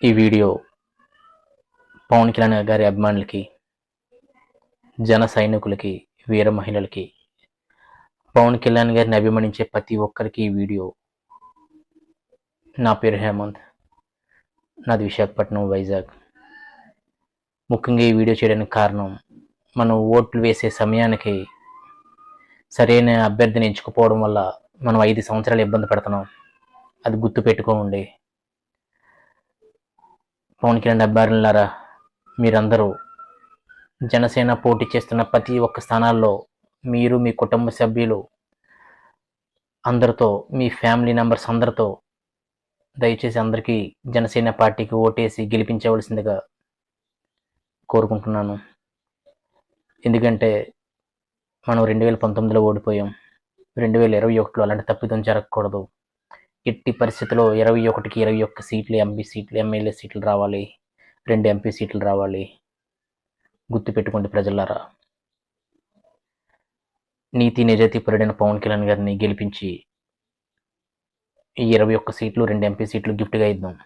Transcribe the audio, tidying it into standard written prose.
ఈ వీడియో పవన్ కళ్యాణ్ గారి అభిమానులకి, జన సైనికులకి, వీర మహిళలకి, పవన్ కళ్యాణ్ గారిని అభిమానించే ప్రతి ఒక్కరికి ఈ వీడియో. నా పేరు హేమంత్, నాది విశాఖపట్నం, వైజాగ్. ముఖ్యంగా ఈ వీడియో చేయడానికి కారణం, మనం ఓట్లు వేసే సమయానికి సరైన అభ్యర్థిని ఎంచుకోపోవడం వల్ల మనం 5 సంవత్సరాలు ఇబ్బంది పడుతున్నాం. అది గుర్తు పెట్టుకోండి. పవన్ కళ్యాణ్ అభిమానులారా, మీరందరూ జనసేన పోటీ చేస్తున్న ప్రతి ఒక్క స్థానాల్లో మీరు, మీ కుటుంబ సభ్యులు అందరితో, మీ ఫ్యామిలీ మెంబర్స్ అందరితో దయచేసి అందరికీ జనసేన పార్టీకి ఓటేసి గెలిపించవలసిందిగా కోరుకుంటున్నాను. ఎందుకంటే మనం 2019లో ఓడిపోయాం. 2021లో అలాంటి తప్పిదం జరగకూడదు. ఎట్టి పరిస్థితుల్లో 21కి 21 సీట్లు, ఎంపీ సీట్లు, ఎమ్మెల్యే సీట్లు రావాలి. 2 ఎంపీ సీట్లు రావాలి. గుర్తుపెట్టుకోండి ప్రజలారా. నీతి నిజాయితీ పరుడైన పవన్ కళ్యాణ్ గారిని గెలిపించి ఈ 21 సీట్లు, 2 ఎంపీ సీట్లు గిఫ్ట్గా ఇద్దాం.